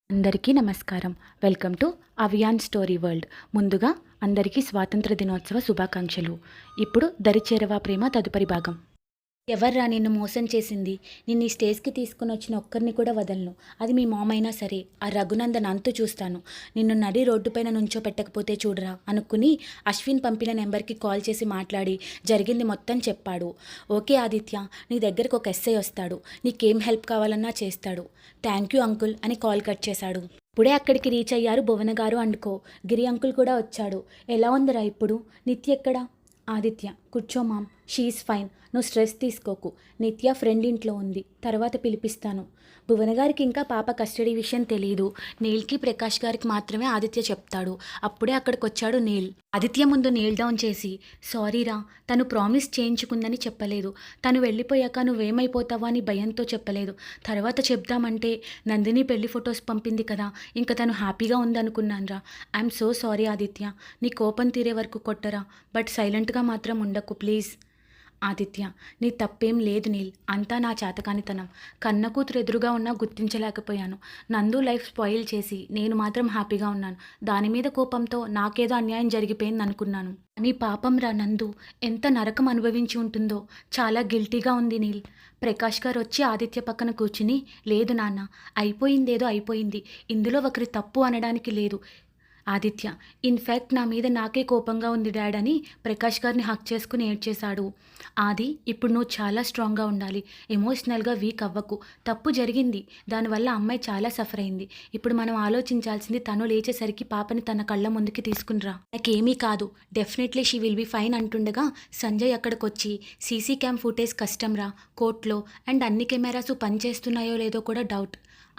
అందరికీ నమస్కారం. Welcome to Avian story world. ముందుగా అందరికీ స్వాతంత్ర దినోత్సవ శుభాకాంక్షలు. ఇప్పుడు దరిచేరవా ప్రేమ తదుపరి భాగం. ఎవర్రా నిన్ను మోసం చేసింది? నిన్ను ఈ స్టేజ్కి తీసుకుని వచ్చిన ఒక్కరిని కూడా వదలను. అది మీ మామైనా సరే. ఆ రఘునందన్ అంతు చూస్తాను. నిన్ను నడి రోడ్డుపైన నుంచో పెట్టకపోతే చూడరా అనుకుని అశ్విన్ పంపిన నెంబర్కి కాల్ చేసి మాట్లాడి జరిగింది మొత్తం చెప్పాడు. ఓకే ఆదిత్య, నీ దగ్గరకు ఒక ఎస్ఐ వస్తాడు. నీకేం హెల్ప్ కావాలన్నా చేస్తాడు. థ్యాంక్ యూ అంకుల్ అని కాల్ కట్ చేశాడు. ఇప్పుడే అక్కడికి రీచ్ అయ్యారు భువన గారు అనుకో. గిరి అంకుల్ కూడా వచ్చాడు. ఎలా ఉందిరా ఇప్పుడు? నిత్య ఎక్కడా? ఆదిత్య, కూర్చో మామ్, షీఈస్ ఫైన్. నువ్వు స్ట్రెస్ తీసుకోకు. నిత్య ఫ్రెండ్ ఇంట్లో ఉంది, తర్వాత పిలిపిస్తాను. భువన గారికి ఇంకా పాప కస్టడీ విషయం తెలియదు. నీల్కి ప్రకాష్ గారికి మాత్రమే ఆదిత్య చెప్తాడు. అప్పుడే అక్కడికి వచ్చాడు నీల్. ఆదిత్య ముందు నీల్ డౌన్ చేసి, సారీరా, తను ప్రామిస్ చేయించుకుందని చెప్పలేదు. తను వెళ్ళిపోయాక నువ్వేమైపోతావా అని భయంతో చెప్పలేదు. తర్వాత చెప్దామంటే నందిని పెళ్లి ఫొటోస్ పంపింది కదా, ఇంకా తను హ్యాపీగా ఉందనుకున్నానురా. I'm so sorry Aditya. నీ కోపం తీరే వరకు కొట్టరా, బట్ సైలెంట్గా మాత్రం ఉండకు ప్లీజ్. ఆదిత్య, నీ తప్పేం లేదు నీల్, అంతా నా చేతకానితనం. కన్న కూతురు ఎదురుగా ఉన్నా గుర్తించలేకపోయాను. నందు లైఫ్ స్పాయిల్ చేసి నేను మాత్రం హ్యాపీగా ఉన్నాను. దాని మీద కోపంతో నాకేదో అన్యాయం జరిగిపోయింది అనుకున్నాను. నీ పాపం రా నందు, ఎంత నరకం అనుభవించి ఉంటుందో. చాలా గిల్టీగా ఉంది నీల్. ప్రకాష్ గారు వచ్చి ఆదిత్య పక్కన కూర్చుని, లేదు నాన్న, అయిపోయిందేదో అయిపోయింది. ఇందులో ఒకరి తప్పు అనడానికి లేదు. ఆదిత్య, ఇన్ఫ్యాక్ట్ నా మీద నాకే కోపంగా ఉంది డాడ్ అని ప్రకాష్ గారిని హక్ చేసుకుని ఏడ్చేశాడు. ఆది, ఇప్పుడు నువ్వు చాలా స్ట్రాంగ్గా ఉండాలి. ఎమోషనల్గా వీక్ అవ్వకు. తప్పు జరిగింది, దానివల్ల అమ్మాయి చాలా సఫర్ అయింది. ఇప్పుడు మనం ఆలోచించాల్సింది తను లేచేసరికి పాపని తన కళ్ళ ముందుకి తీసుకునిరా. నాకేమీ కాదు, definitely she will be fine అంటుండగా సంజయ్ అక్కడికి వచ్చి, సీసీ క్యామ్ ఫుటేజ్ కష్టం రా కోర్టులో, అండ్ అన్ని కెమెరాస్ పనిచేస్తున్నాయో లేదో కూడా డౌట్.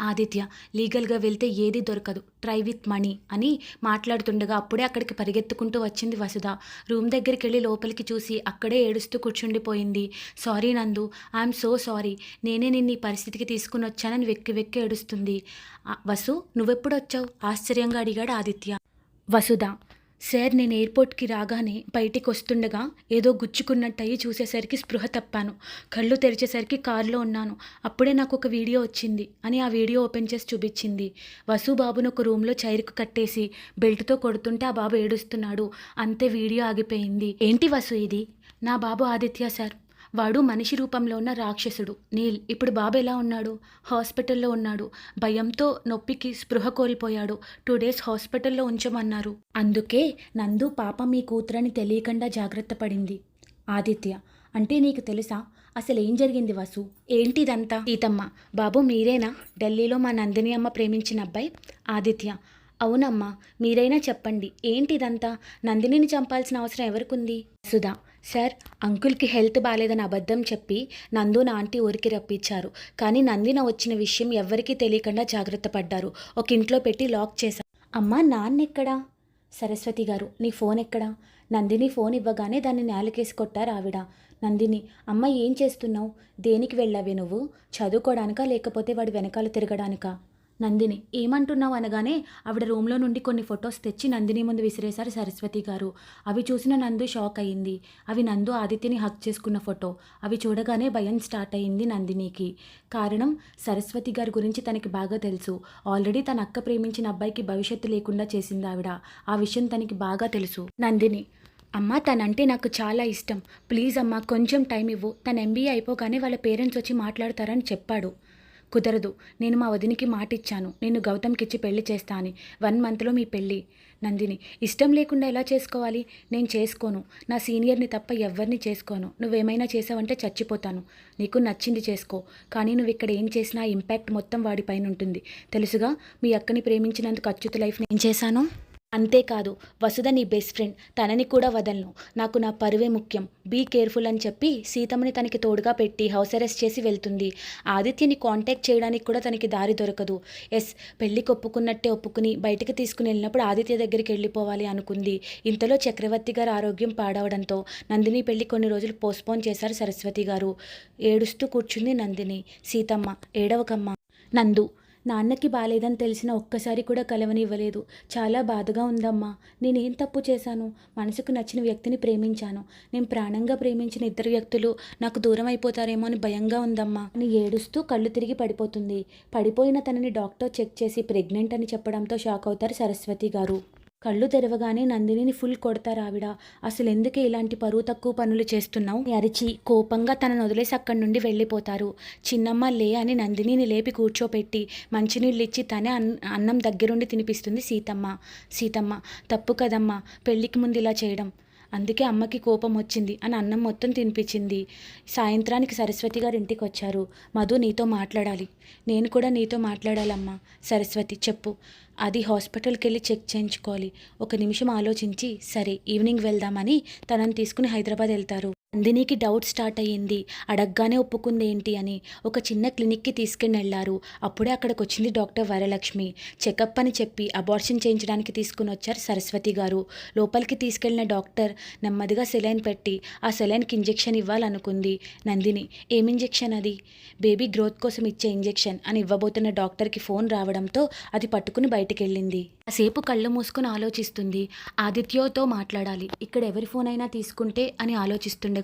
ఆదిత్య, లీగల్గా వెళ్తే ఏది దొరకదు, ట్రై విత్ మనీ అని మాట్లాడుతుండగా అప్పుడే అక్కడికి పరిగెత్తుకుంటూ వచ్చింది వసుధ. రూమ్ దగ్గరికి వెళ్ళి లోపలికి చూసి అక్కడే ఏడుస్తూ కూర్చుండిపోయింది. సారీ నందు, ఐఎమ్ సో సారీ. నేనే నిన్ను ఈ పరిస్థితికి తీసుకుని వచ్చానని వెక్కి వెక్కి ఏడుస్తుంది. వసు, నువ్వెప్పుడు వచ్చావు ఆశ్చర్యంగా అడిగాడు ఆదిత్య. వసుధ, సార్, నేను ఎయిర్పోర్ట్కి రాగానే బయటికి వస్తుండగా ఏదో గుచ్చుకున్నట్టయి చూసేసరికి స్పృహ తప్పాను. కళ్ళు తెరిచేసరికి కారులో ఉన్నాను. అప్పుడే నాకు ఒక వీడియో వచ్చింది అని ఆ వీడియో ఓపెన్ చేసి చూపించింది. వసు బాబును ఒక రూమ్లో చైర్కు కట్టేసి బెల్ట్తో కొడుతుంటే ఆ బాబు ఏడుస్తున్నాడు. అంతే, వీడియో ఆగిపోయింది. ఏంటి వసు ఇది? నా బాబు ఆదిత్య సార్. వాడు మనిషి రూపంలో ఉన్న రాక్షసుడు. నీల్, ఇప్పుడు బాబు ఎలా ఉన్నాడు? హాస్పిటల్లో ఉన్నాడు. భయంతో నొప్పికి స్పృహ కోల్పోయాడు. 2 days హాస్పిటల్లో ఉంచమన్నారు. అందుకే నందు పాప మీ కూతురని తెలియకుండా జాగ్రత్త పడింది. ఆదిత్య, అంటే నీకు తెలుసా? అసలు ఏం జరిగింది వసు? ఏంటి ఇదంతా? సీతమ్మ, బాబు మీరేనా ఢిల్లీలో మా నందిని అమ్మ ప్రేమించిన అబ్బాయి? ఆదిత్య, అవునమ్మా, మీరైనా చెప్పండి ఏంటి ఇదంతా? నందినిని చంపాల్సిన అవసరం ఎవరికుంది? సుధా, సార్, అంకుల్కి హెల్త్ బాగాలేదని అబద్ధం చెప్పి నందు నా ఆంటీ ఊరికి రప్పించారు. కానీ నందిన వచ్చిన విషయం ఎవ్వరికీ తెలియకుండా జాగ్రత్త పడ్డారు. ఒక ఇంట్లో పెట్టి లాక్ చేశారు. అమ్మా, నాన్నెక్కడా? సరస్వతి గారు, నీ ఫోన్ ఎక్కడా? నందిని ఫోన్ ఇవ్వగానే దాన్ని నేలకేసి కొట్టారు ఆవిడ. నందిని, అమ్మ ఏం చేస్తున్నావు? దేనికి వెళ్ళావే నువ్వు? చదువుకోవడానికా లేకపోతే వాడి వెనకాల తిరగడానికా? నందిని, ఏమంటున్నావు అనగానే ఆవిడ రూమ్లో నుండి కొన్ని ఫొటోస్ తెచ్చి నందిని ముందు విసిరేశారు సరస్వతి గారు. అవి చూసిన నందు షాక్ అయ్యింది. అవి నందు ఆదిత్యని హక్ చేసుకున్న ఫోటో. అవి చూడగానే భయం స్టార్ట్ అయ్యింది నందినికి. కారణం, సరస్వతి గారి గురించి తనకి బాగా తెలుసు. ఆల్రెడీ తన అక్క ప్రేమించిన అబ్బాయికి భవిష్యత్తు లేకుండా చేసింది ఆవిడ. ఆ విషయం తనకి బాగా తెలుసు. నందిని, అమ్మ, తనంటే నాకు చాలా ఇష్టం. ప్లీజ్ అమ్మ, కొంచెం టైం ఇవ్వు. తన MBA అయిపోగానే వాళ్ళ పేరెంట్స్ వచ్చి మాట్లాడతారని చెప్పాడు. కుదరదు, నేను మా వదినికి మాట ఇచ్చాను, నేను గౌతమ్కిచ్చి పెళ్లి చేస్తా అని. 1 monthలో మీ పెళ్ళి. నందిని, ఇష్టం లేకుండా ఎలా చేసుకోవాలి? నేను చేసుకోను. నా సీనియర్ని తప్ప ఎవరిని చేసుకోను. నువ్వేమైనా చేసావంటే చచ్చిపోతాను. నీకు నచ్చింది చేసుకో, కానీ నువ్వు ఇక్కడ ఏం చేసినా ఇంపాక్ట్ మొత్తం వాడిపైన ఉంటుంది. తెలుసుగా, మీ అక్కని ప్రేమించినందుకు అచ్యుత లైఫ్ నేను చేశాను. అంతేకాదు, వసుధ నీ బెస్ట్ ఫ్రెండ్, తనని కూడా వదలను. నాకు నా పరువే ముఖ్యం. బీ కేర్ఫుల్ అని చెప్పి సీతమ్మని తనకి తోడుగా పెట్టి హౌస్ అరెస్ట్ చేసి వెళ్తుంది. ఆదిత్యని కాంటాక్ట్ చేయడానికి కూడా తనకి దారి దొరకదు. పెళ్ళికి ఒప్పుకున్నట్టే ఒప్పుకుని బయటికి తీసుకుని వెళ్ళినప్పుడు ఆదిత్య దగ్గరికి వెళ్ళిపోవాలి అనుకుంది. ఇంతలో చక్రవర్తి గారు ఆరోగ్యం పాడవడంతో నందిని పెళ్లి కొన్ని రోజులు పోస్ట్పోన్ చేశారు సరస్వతి గారు. ఏడుస్తూ కూర్చుంది నందిని. సీతమ్మ, ఏడవకమ్మ. నందు, నాన్నకి బాలేదని తెలిసిన ఒక్కసారి కూడా కలవనివ్వలేదు. చాలా బాధగా ఉందమ్మా. నేనేం తప్పు చేశాను? మనసుకు నచ్చిన వ్యక్తిని ప్రేమించాను. నేను ప్రాణంగా ప్రేమించిన ఇద్దరు వ్యక్తులు నాకు దూరం అయిపోతారేమో అని భయంగా ఉందమ్మా అని ఏడుస్తూ కళ్ళు తిరిగి పడిపోతుంది. పడిపోయిన తనని డాక్టర్ చెక్ చేసి ప్రెగ్నెంట్ అని చెప్పడంతో షాక్ అవుతారు సరస్వతి గారు. కళ్ళు తెరవగానే నందినిని ఫుల్ కొడతారావిడ. అసలు ఎందుకే ఇలాంటి పరువు తక్కువ పనులు చేస్తున్నావు అరిచి కోపంగా తనను వదిలేసి అక్కడి నుండి వెళ్ళిపోతారు. చిన్నమ్మ లే అని నందినిని లేపి కూర్చోపెట్టి మంచినీళ్ళు ఇచ్చి తనే అన్నం దగ్గరుండి తినిపిస్తుంది సీతమ్మ. సీతమ్మ, తప్పు కదమ్మా పెళ్ళికి ముందు ఇలా చేయడం, అందుకే అమ్మకి కోపం వచ్చింది అని అన్నం మొత్తం తినిపించింది. సాయంత్రానికి సరస్వతి గారు ఇంటికి వచ్చారు. మధు నీతో మాట్లాడాలి. నేను కూడా నీతో మాట్లాడాలమ్మా. సరస్వతి చెప్పు. అది హాస్పిటల్కి వెళ్ళి చెక్ చేయించుకోవాలి. ఒక నిమిషం ఆలోచించి సరే ఈవినింగ్ వెళ్దామని తనని తీసుకుని హైదరాబాద్ వెళ్తారు. నందినికి డౌట్ స్టార్ట్ అయ్యింది. అడగగానే ఒప్పుకుంది ఏంటి అని. ఒక చిన్న క్లినిక్కి తీసుకుని వెళ్ళారు. అప్పుడే అక్కడికి వచ్చింది డాక్టర్ వరలక్ష్మి. చెకప్ అని చెప్పి అబార్షన్ చేయించడానికి తీసుకుని వచ్చారు సరస్వతి గారు. లోపలికి తీసుకెళ్లిన డాక్టర్ నెమ్మదిగా సెలైన్ పెట్టి ఆ సెలైన్కి ఇంజెక్షన్ ఇవ్వాలనుకుంది. నందిని, ఏం ఇంజెక్షన్ అది? బేబీ గ్రోత్ కోసం ఇచ్చే ఇంజెక్షన్ అని ఇవ్వబోతున్న డాక్టర్కి ఫోన్ రావడంతో అది పట్టుకుని బయటికి వెళ్ళింది. కాసేపు కళ్ళు మూసుకొని ఆలోచిస్తుంది. ఆదిత్యతో మాట్లాడాలి, ఇక్కడ ఎవరి ఫోన్ అయినా తీసుకుంటే అని ఆలోచిస్తుండగా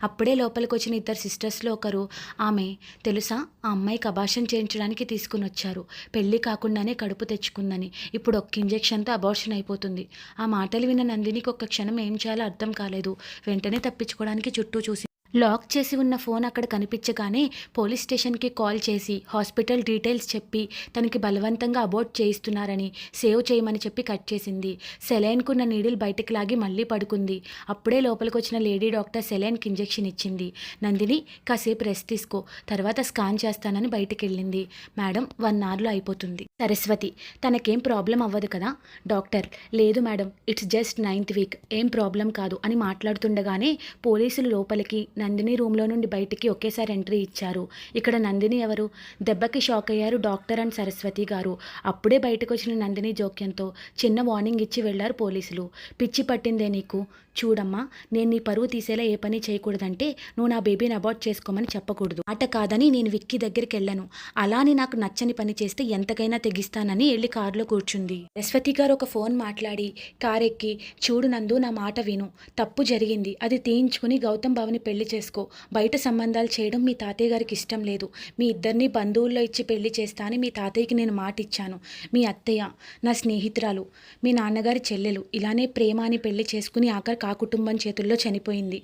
అప్పుడే లోపలికి వచ్చిన ఇద్దరు సిస్టర్స్లో ఒకరు, ఆమె తెలుసా ఆ అమ్మాయికి అబార్షన్ చేయించడానికి తీసుకుని వచ్చారు. పెళ్ళి కాకుండానే కడుపు తెచ్చుకుందని. ఇప్పుడు ఒక్క ఇంజెక్షన్తో అబార్షన్ అయిపోతుంది. ఆ మాటలు విన్న నందినికి ఒక్క క్షణం ఏం చేయాలో అర్థం కాలేదు. వెంటనే తప్పించుకోవడానికి చుట్టూ చూసి లాక్ చేసి ఉన్న ఫోన్ అక్కడ కనిపించగానే పోలీస్ స్టేషన్కి కాల్ చేసి హాస్పిటల్ డీటెయిల్స్ చెప్పి తనకి బలవంతంగా అబార్ట్ చేయిస్తున్నారని సేవ్ చేయమని చెప్పి కట్ చేసింది. సెలైన్కున్న నీడిల్ బయటకు లాగి మళ్ళీ పడుకుంది. అప్పుడే లోపలికి వచ్చిన లేడీ డాక్టర్ సెలైన్కి ఇంజెక్షన్ ఇచ్చింది. నందిని, కాసేపు రెస్ట్ తీసుకో, తర్వాత స్కాన్ చేస్తానని బయటికి వెళ్ళింది. మేడం 1 అవర్లో అయిపోతుంది. సరస్వతి, తనకేం ప్రాబ్లం అవ్వదు కదా? డాక్టర్, లేదు madam, it's just 9th week, ఏం ప్రాబ్లం కాదు అని మాట్లాడుతుండగానే పోలీసులు లోపలికి నందిని రూమ్లో నుండి బయటికి ఒకేసారి ఎంట్రీ ఇచ్చారు. ఇక్కడ నందిని ఎవరు? దెబ్బకి షాక్ అయ్యారు డాక్టర్ అండ్ సరస్వతి గారు. అప్పుడే బయటకు వచ్చిన నందిని జోక్యంతో చిన్న వార్నింగ్ ఇచ్చి వెళ్లారు పోలీసులు. పిచ్చి పట్టిందే నీకు? చూడమ్మా, నేను నీ పరువు తీసేలా ఏ పని చేయకూడదంటే నువ్వు నా బేబీని అబార్ట్ చేసుకోమని చెప్పకూడదు. ఆట కాదని నేను విక్కీ దగ్గరికి వెళ్ళను. అలాని నాకు నచ్చని పని చేస్తే ఎంతకైనా తెగిస్తానని వెళ్ళి కారులో కూర్చుంది. సరస్వతి గారు ఒక ఫోన్ మాట్లాడి కారెక్కి, చూడు నందు, నా మాట విను, తప్పు జరిగింది, అది తీయించుకుని గౌతమ్ బావని పెళ్లి చేసుకో. బయట సంబంధాలు చేయడం మీ తాతయ్య గారికి ఇష్టం లేదు. మీ ఇద్దరిని బంధువుల్లో ఇచ్చి పెళ్లి చేస్తా అని మీ తాతయ్యకి నేను మాట ఇచ్చాను. మీ అత్తయ్య నా స్నేహితురాలు, మీ నాన్నగారి చెల్లెలు ఇలానే ప్రేమ అని పెళ్లి చేసుకుని ఆఖరి ఆ కుటుంబం చేతుల్లో చనిపోయింది.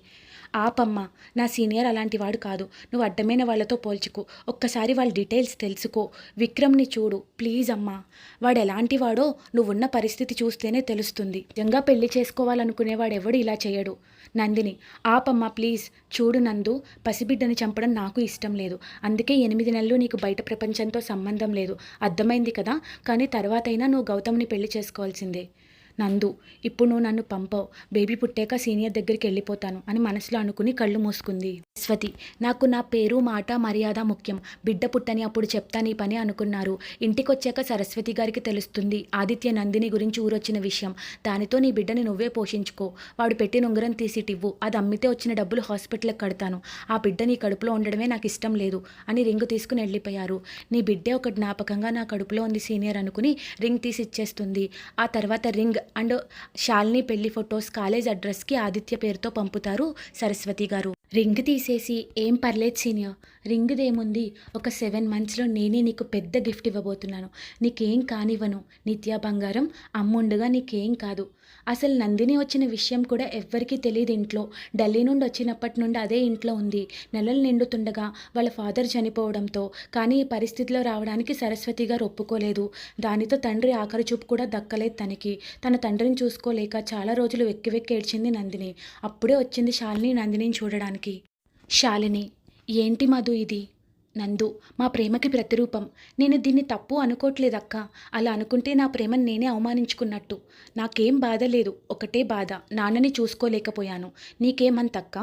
ఆపమ్మ, నా సీనియర్ అలాంటి వాడు కాదు. నువ్వు అడ్డమైన వాళ్ళతో పోల్చుకో. ఒక్కసారి వాళ్ళ డీటెయిల్స్ తెలుసుకో. విక్రమ్ని చూడు ప్లీజ్ అమ్మా. వాడు ఎలాంటి వాడో నువ్వున్న పరిస్థితి చూస్తేనే తెలుస్తుంది. నిజంగా పెళ్లి చేసుకోవాలనుకునేవాడు ఎవడు ఇలా చేయడు. నందిని, ఆపమ్మ ప్లీజ్. చూడు నందు, పసిబిడ్డని చంపడం నాకు ఇష్టం లేదు. అందుకే 8 నెలలు నీకు బయట ప్రపంచంతో సంబంధం లేదు. అర్థమైంది కదా? కానీ తర్వాతైనా నువ్వు గౌతమ్ని పెళ్లి చేసుకోవాల్సిందే. నందు, ఇప్పుడు నువ్వు నన్ను పంపవు. బేబీ పుట్టాక సీనియర్ దగ్గరికి వెళ్ళిపోతాను అని మనసులో అనుకుని కళ్ళు మూసుకుంది. సరస్వతి, నాకు నా పేరు మాట మర్యాద ముఖ్యం. బిడ్డ పుట్టని అప్పుడు చెప్తాను ఈ పని అనుకున్నారు. ఇంటికి వచ్చాక సరస్వతి గారికి తెలుస్తుంది ఆదిత్య నందిని గురించి ఊరొచ్చిన విషయం. దానితో నీ బిడ్డని నువ్వే పోషించుకో. వాడు పెట్టిన ఉంగరం తీసిటివ్వు, అది అమ్మితే వచ్చిన డబ్బులు హాస్పిటల్కి కడతాను. ఆ బిడ్డ నీ కడుపులో ఉండడమే నాకు ఇష్టం లేదు అని రింగు తీసుకుని వెళ్ళిపోయారు. నీ బిడ్డే ఒక జ్ఞాపకంగా నా కడుపులో ఉంది సీనియర్ అనుకుని రింగ్ తీసి ఇచ్చేస్తుంది. ఆ తర్వాత రింగ్ అండ్ శాలిని పెళ్లి ఫొటోస్ కాలేజ్ అడ్రస్కి ఆదిత్య పేరుతో పంపుతారు సరస్వతి గారు. రింగ్ తీసేసి, ఏం పర్లేదు సీనియర్, రింగ్దేముంది, ఒక 7 monthsలో నేనే నీకు పెద్ద గిఫ్ట్ ఇవ్వబోతున్నాను. నీకేం కానివ్వను. నిత్యా బంగారం, అమ్ముండగా నీకేం కాదు. అసలు నందిని వచ్చిన విషయం కూడా ఎవ్వరికీ తెలియదు ఇంట్లో. ఢిల్లీ నుండి వచ్చినప్పటి నుండి అదే ఇంట్లో ఉంది. నెలలు నిండుతుండగా వాళ్ళ ఫాదర్ చనిపోవడంతో, కానీ ఈ పరిస్థితిలో రావడానికి సరస్వతి గారు ఒప్పుకోలేదు. దానితో తండ్రి ఆఖరి చూపు కూడా దక్కలేదు తనకి. తన తండ్రిని చూసుకోలేక చాలా రోజులు వెక్కి వెక్కి ఏడ్చింది నందిని. అప్పుడే వచ్చింది శాలిని నందినిని చూడడానికి. శాలిని, ఏంటి మధు ఇది? నందు, మా ప్రేమకి ప్రతిరూపం. నేను దీన్ని తప్పు అనుకోవట్లేదక్క. అలా అనుకుంటే నా ప్రేమను నేనే అవమానించుకున్నట్టు. నాకేం బాధ లేదు, ఒకటే బాధ, నాన్నని చూసుకోలేకపోయాను. నీకేమంతక్క?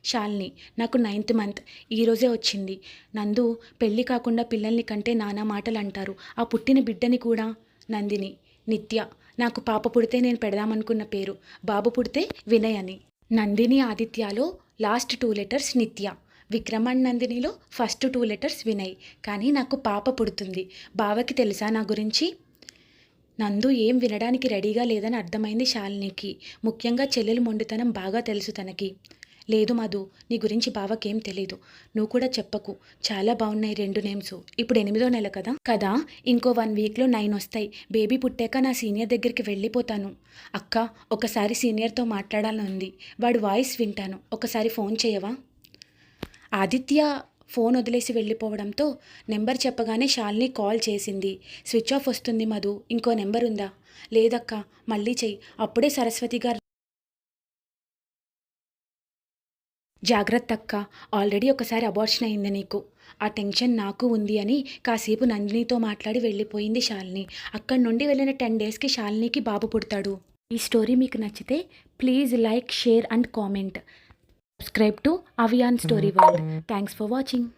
శాలిని, నాకు 9th month ఈరోజే వచ్చింది. నందు, పెళ్ళి కాకుండా పిల్లల్ని కంటే నానా మాటలు అంటారు. ఆ పుట్టిన బిడ్డని కూడా. నందిని, నిత్య, నాకు పాప పుడితే నేను పెడదామనుకున్న పేరు, బాబు పుడితే వినయ్ అని. Nandini ఆదిత్యలో last 2 letters Nitya. Vikram and నందినిలో ఫస్ట్ 2 లెటర్స్ వినయ్. కానీ నాకు పాప పుడుతుంది. బావకి తెలుసా నా గురించి? నందు ఏం వినడానికి రెడీగా లేదని అర్థమైంది శాలినికి. ముఖ్యంగా చెల్లెలు మొండితనం బాగా తెలుసు తనకి. లేదు మధు, నీ గురించి బావకేం తెలీదు. నువ్వు కూడా చెప్పకు. చాలా బాగున్నాయి 2 నేమ్స్. ఇప్పుడు 8వ నెల కదా, ఇంకో 1 వీక్లో 9 వస్తాయి. బేబీ పుట్టాక నా సీనియర్ దగ్గరికి వెళ్ళిపోతాను. అక్క, ఒకసారి సీనియర్తో మాట్లాడాలని ఉంది. వాడి వాయిస్ వింటాను. ఒకసారి ఫోన్ చేయవా? ఆదిత్య ఫోన్ వదిలేసి వెళ్ళిపోవడంతో నెంబర్ చెప్పగానే శాలిని కాల్ చేసింది. స్విచ్ ఆఫ్ వస్తుంది మధు, ఇంకో నెంబర్ ఉందా? లేదక్క, మళ్ళీ చెయ్యి. అప్పుడే సరస్వతి గారు. జాగ్రత్త అక్క, ఆల్రెడీ ఒకసారి అబార్షన్ అయింది నీకు. ఆ టెన్షన్ నాకు ఉంది అని కాసేపు నందినితో మాట్లాడి వెళ్ళిపోయింది శాలిని. అక్కడి నుండి వెళ్ళిన 10 డేస్కి శాలినికి బాబు పుడతాడు. ఈ స్టోరీ మీకు నచ్చితే please like, share and comment. Subscribe to Avian story world. Thanks for watching.